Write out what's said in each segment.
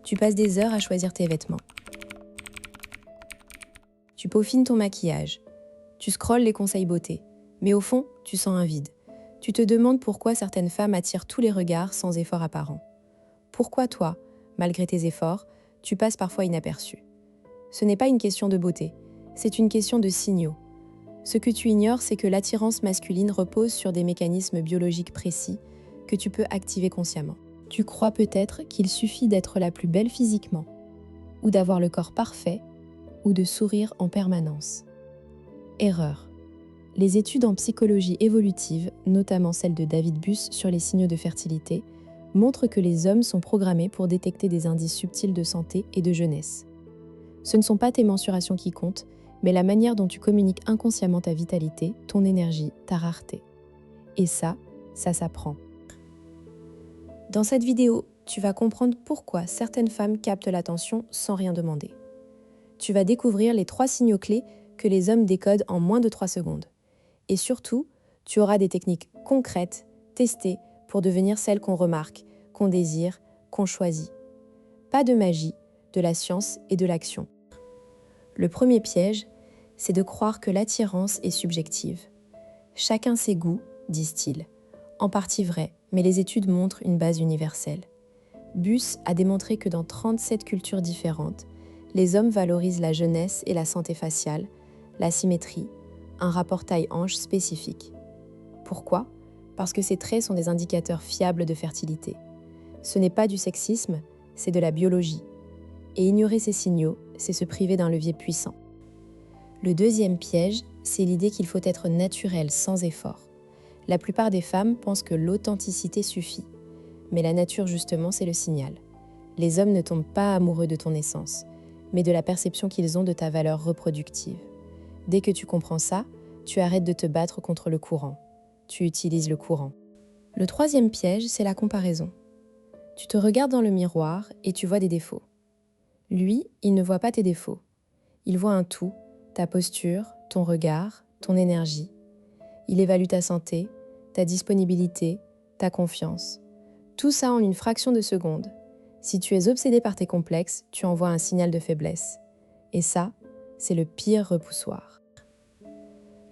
Tu passes des heures à choisir tes vêtements. Tu peaufines ton maquillage. Tu scrolles les conseils beauté. Mais au fond, tu sens un vide. Tu te demandes pourquoi certaines femmes attirent tous les regards sans effort apparent. Pourquoi toi, malgré tes efforts, tu passes parfois inaperçu. Ce n'est pas une question de beauté, c'est une question de signaux. Ce que tu ignores, c'est que l'attirance masculine repose sur des mécanismes biologiques précis que tu peux activer consciemment. Tu crois peut-être qu'il suffit d'être la plus belle physiquement, ou d'avoir le corps parfait, ou de sourire en permanence. Erreur. Les études en psychologie évolutive, notamment celle de David Buss sur les signaux de fertilité, montrent que les hommes sont programmés pour détecter des indices subtils de santé et de jeunesse. Ce ne sont pas tes mensurations qui comptent, mais la manière dont tu communiques inconsciemment ta vitalité, ton énergie, ta rareté. Et ça s'apprend. Dans cette vidéo, tu vas comprendre pourquoi certaines femmes captent l'attention sans rien demander. Tu vas découvrir les 3 signaux clés que les hommes décodent en moins de 3 secondes. Et surtout, tu auras des techniques concrètes, testées, pour devenir celle qu'on remarque, qu'on désire, qu'on choisit. Pas de magie, de la science et de l'action. Le premier piège, c'est de croire que l'attirance est subjective. Chacun ses goûts, disent-ils. En partie vrai, mais les études montrent une base universelle. Buss a démontré que dans 37 cultures différentes, les hommes valorisent la jeunesse et la santé faciale, la symétrie, un rapport taille-hanche spécifique. Pourquoi ? Parce que ces traits sont des indicateurs fiables de fertilité. Ce n'est pas du sexisme, c'est de la biologie. Et ignorer ces signaux, c'est se priver d'un levier puissant. Le deuxième piège, c'est l'idée qu'il faut être naturel sans effort. La plupart des femmes pensent que l'authenticité suffit. Mais la nature, justement, c'est le signal. Les hommes ne tombent pas amoureux de ton essence, mais de la perception qu'ils ont de ta valeur reproductive. Dès que tu comprends ça, tu arrêtes de te battre contre le courant. Tu utilises le courant. Le troisième piège, c'est la comparaison. Tu te regardes dans le miroir et tu vois des défauts. Lui, il ne voit pas tes défauts. Il voit un tout, ta posture, ton regard, ton énergie. Il évalue ta santé, ta disponibilité, ta confiance. Tout ça en une fraction de seconde. Si tu es obsédé par tes complexes, tu envoies un signal de faiblesse. Et ça, c'est le pire repoussoir.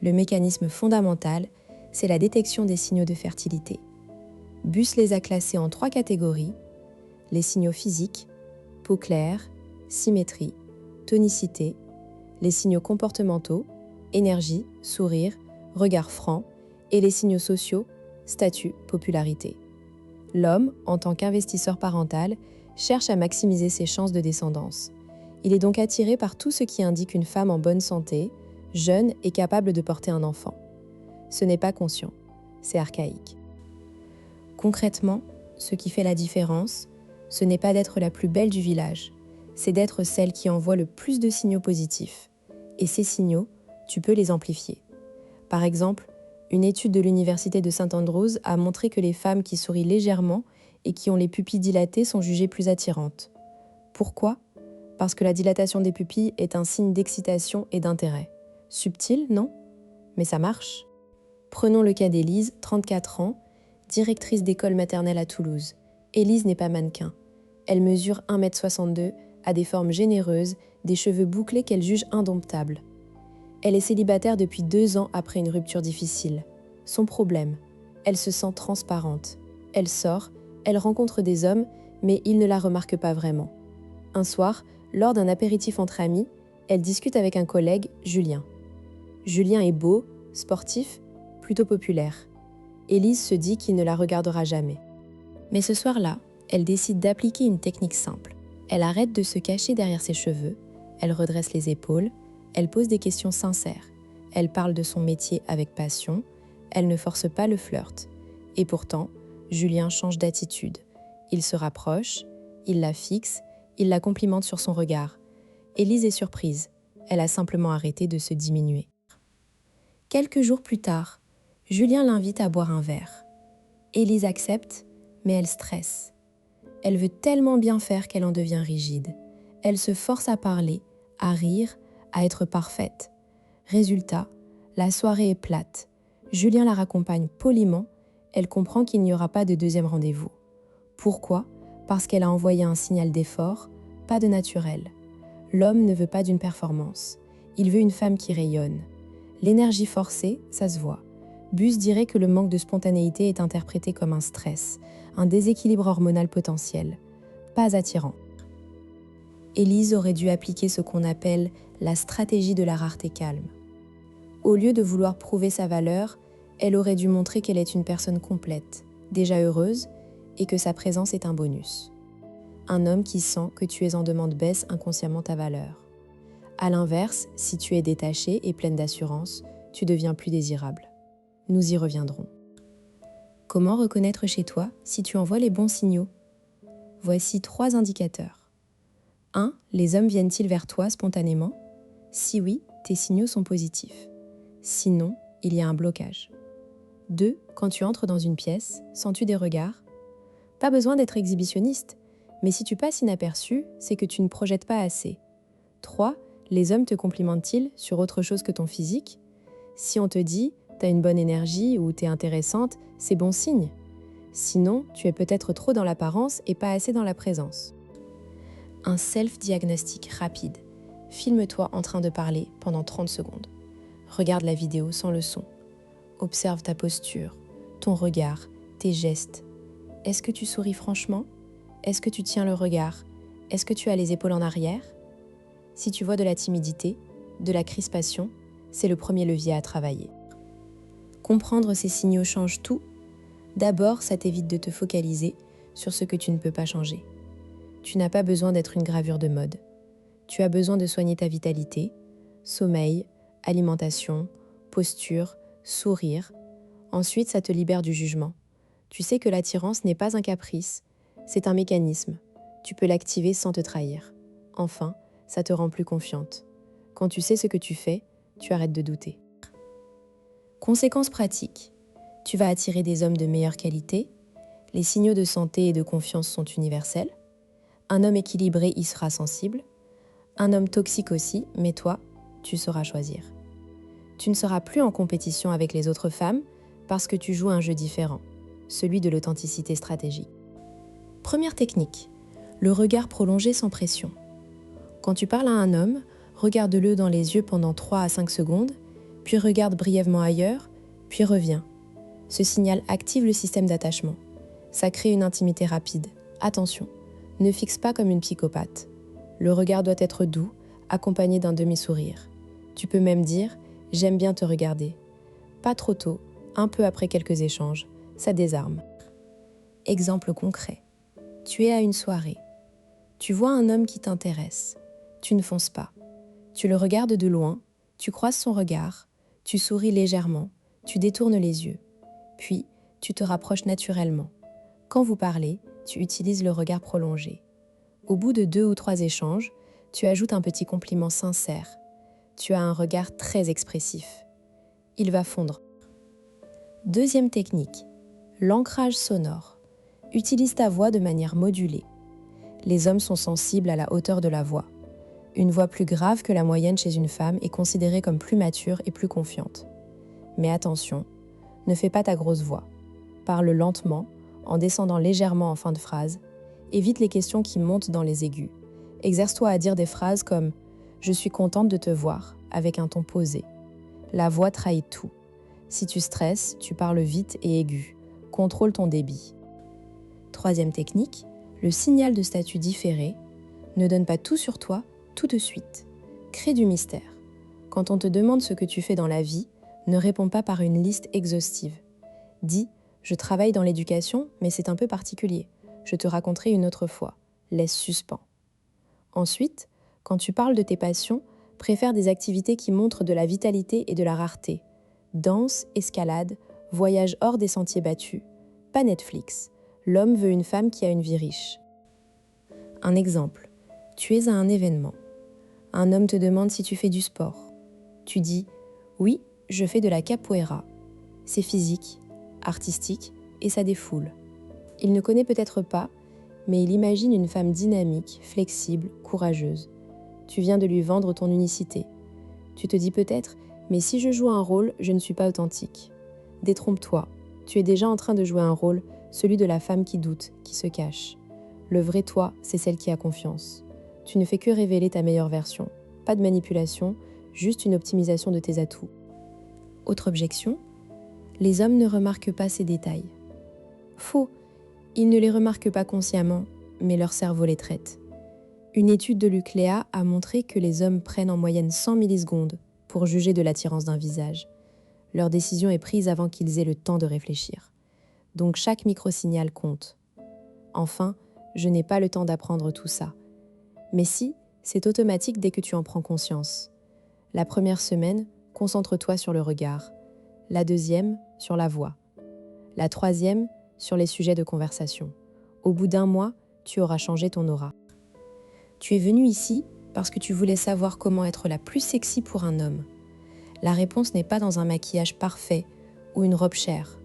Le mécanisme fondamental, c'est la détection des signaux de fertilité. Buss les a classés en 3 catégories: les signaux physiques, peau claire, symétrie, tonicité, les signaux comportementaux, énergie, sourire, regard franc, et les signaux sociaux, statut, popularité. L'homme, en tant qu'investisseur parental, cherche à maximiser ses chances de descendance. Il est donc attiré par tout ce qui indique une femme en bonne santé, jeune et capable de porter un enfant. Ce n'est pas conscient, c'est archaïque. Concrètement, ce qui fait la différence, ce n'est pas d'être la plus belle du village, c'est d'être celle qui envoie le plus de signaux positifs. Et ces signaux, tu peux les amplifier. Par exemple, une étude de l'Université de St Andrews a montré que les femmes qui sourient légèrement et qui ont les pupilles dilatées sont jugées plus attirantes. Pourquoi ? Parce que la dilatation des pupilles est un signe d'excitation et d'intérêt. Subtil, non ? Mais ça marche. Prenons le cas d'Élise, 34 ans, directrice d'école maternelle à Toulouse. Élise n'est pas mannequin. Elle mesure 1,62 m, a des formes généreuses, des cheveux bouclés qu'elle juge indomptables. Elle est célibataire depuis 2 ans après une rupture difficile. Son problème, elle se sent transparente. Elle sort, elle rencontre des hommes, mais ils ne la remarquent pas vraiment. Un soir, lors d'un apéritif entre amis, elle discute avec un collègue, Julien. Julien est beau, sportif, plutôt populaire. Élise se dit qu'il ne la regardera jamais. Mais ce soir-là, elle décide d'appliquer une technique simple. Elle arrête de se cacher derrière ses cheveux, elle redresse les épaules, elle pose des questions sincères, elle parle de son métier avec passion, elle ne force pas le flirt. Et pourtant, Julien change d'attitude. Il se rapproche, il la fixe, il la complimente sur son regard. Élise est surprise, elle a simplement arrêté de se diminuer. Quelques jours plus tard, Julien l'invite à boire un verre. Élise accepte, mais elle stresse. Elle veut tellement bien faire qu'elle en devient rigide. Elle se force à parler, à rire, à être parfaite. Résultat, la soirée est plate. Julien la raccompagne poliment. Elle comprend qu'il n'y aura pas de deuxième rendez-vous. Pourquoi ? parce qu'elle a envoyé un signal d'effort, pas de naturel. L'homme ne veut pas d'une performance. Il veut une femme qui rayonne. L'énergie forcée, ça se voit. Bus dirait que le manque de spontanéité est interprété comme un stress, un déséquilibre hormonal potentiel, pas attirant. Élise aurait dû appliquer ce qu'on appelle la stratégie de la rareté calme. Au lieu de vouloir prouver sa valeur, elle aurait dû montrer qu'elle est une personne complète, déjà heureuse, et que sa présence est un bonus. Un homme qui sent que tu es en demande baisse inconsciemment ta valeur. À l'inverse, si tu es détachée et pleine d'assurance, tu deviens plus désirable. Nous y reviendrons. Comment reconnaître chez toi si tu envoies les bons signaux? Voici 3 indicateurs. 1. Les hommes viennent-ils vers toi spontanément? Si oui, tes signaux sont positifs. Sinon, il y a un blocage. 2. Quand tu entres dans une pièce, sens-tu des regards? Pas besoin d'être exhibitionniste, mais si tu passes inaperçu, c'est que tu ne projettes pas assez. 3. Les hommes te complimentent-ils sur autre chose que ton physique? Si on te dit « t'as une bonne énergie » ou « t'es intéressante », c'est bon signe. Sinon, tu es peut-être trop dans l'apparence et pas assez dans la présence. Un self-diagnostic rapide. Filme-toi en train de parler pendant 30 secondes. Regarde la vidéo sans le son. Observe ta posture, ton regard, tes gestes. Est-ce que tu souris franchement? Est-ce que tu tiens le regard? Est-ce que tu as les épaules en arrière? Si tu vois de la timidité, de la crispation, c'est le premier levier à travailler. Comprendre ces signaux change tout. D'abord, ça t'évite de te focaliser sur ce que tu ne peux pas changer. Tu n'as pas besoin d'être une gravure de mode. Tu as besoin de soigner ta vitalité, sommeil, alimentation, posture, sourire. Ensuite, ça te libère du jugement. Tu sais que l'attirance n'est pas un caprice, c'est un mécanisme. Tu peux l'activer sans te trahir. Enfin, ça te rend plus confiante. Quand tu sais ce que tu fais, tu arrêtes de douter. Conséquences pratiques. Tu vas attirer des hommes de meilleure qualité. Les signaux de santé et de confiance sont universels. Un homme équilibré y sera sensible. Un homme toxique aussi, mais toi, tu sauras choisir. Tu ne seras plus en compétition avec les autres femmes parce que tu joues un jeu différent, celui de l'authenticité stratégique. Première technique, le regard prolongé sans pression. Quand tu parles à un homme, regarde-le dans les yeux pendant 3 à 5 secondes, puis regarde brièvement ailleurs, puis reviens. Ce signal active le système d'attachement. Ça crée une intimité rapide. Attention, ne fixe pas comme une psychopathe. Le regard doit être doux, accompagné d'un demi-sourire. Tu peux même dire « j'aime bien te regarder ». Pas trop tôt, un peu après quelques échanges, ça désarme. Exemple concret. Tu es à une soirée. Tu vois un homme qui t'intéresse. Tu ne fonces pas. Tu le regardes de loin, tu croises son regard, tu souris légèrement, tu détournes les yeux. Puis, tu te rapproches naturellement. Quand vous parlez, tu utilises le regard prolongé. Au bout de 2 ou 3 échanges, tu ajoutes un petit compliment sincère. Tu as un regard très expressif. Il va fondre. Deuxième technique, l'ancrage sonore. Utilise ta voix de manière modulée. Les hommes sont sensibles à la hauteur de la voix. Une voix plus grave que la moyenne chez une femme est considérée comme plus mature et plus confiante. Mais attention, ne fais pas ta grosse voix. Parle lentement, en descendant légèrement en fin de phrase. Évite les questions qui montent dans les aigus. Exerce-toi à dire des phrases comme « Je suis contente de te voir » avec un ton posé. La voix trahit tout. Si tu stresses, tu parles vite et aigu. Contrôle ton débit. Troisième technique, le signal de statut différé. Ne donne pas tout sur toi tout de suite. Crée du mystère. Quand on te demande ce que tu fais dans la vie, ne réponds pas par une liste exhaustive. Dis « Je travaille dans l'éducation, mais c'est un peu particulier. Je te raconterai une autre fois. » Laisse suspens. Ensuite, quand tu parles de tes passions, préfère des activités qui montrent de la vitalité et de la rareté. Danse, escalade, voyage hors des sentiers battus. Pas Netflix. L'homme veut une femme qui a une vie riche. Un exemple. Tu es à un événement. Un homme te demande si tu fais du sport. Tu dis « Oui, je fais de la capoeira. » C'est physique, artistique et ça défoule. Il ne connaît peut-être pas, mais il imagine une femme dynamique, flexible, courageuse. Tu viens de lui vendre ton unicité. Tu te dis peut-être « Mais si je joue un rôle, je ne suis pas authentique. » Détrompe-toi, tu es déjà en train de jouer un rôle, celui de la femme qui doute, qui se cache. Le vrai toi, c'est celle qui a confiance. Tu ne fais que révéler ta meilleure version. Pas de manipulation, juste une optimisation de tes atouts. Autre objection, les hommes ne remarquent pas ces détails. Faux, ils ne les remarquent pas consciemment, mais leur cerveau les traite. Une étude de l'UCLEA a montré que les hommes prennent en moyenne 100 millisecondes pour juger de l'attirance d'un visage. Leur décision est prise avant qu'ils aient le temps de réfléchir. Donc chaque microsignal compte. Enfin, je n'ai pas le temps d'apprendre tout ça. Mais si, c'est automatique dès que tu en prends conscience. La première semaine, concentre-toi sur le regard. La deuxième, sur la voix. La troisième, sur les sujets de conversation. Au bout d'un mois, tu auras changé ton aura. Tu es venu ici parce que tu voulais savoir comment être la plus sexy pour un homme. La réponse n'est pas dans un maquillage parfait ou une robe chère.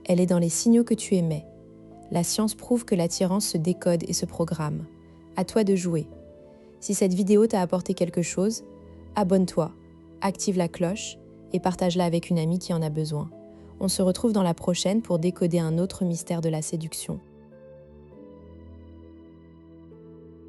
Elle est dans les signaux que tu émets. La science prouve que l'attirance se décode et se programme. À toi de jouer. Si cette vidéo t'a apporté quelque chose, abonne-toi, active la cloche et partage-la avec une amie qui en a besoin. On se retrouve dans la prochaine pour décoder un autre mystère de la séduction.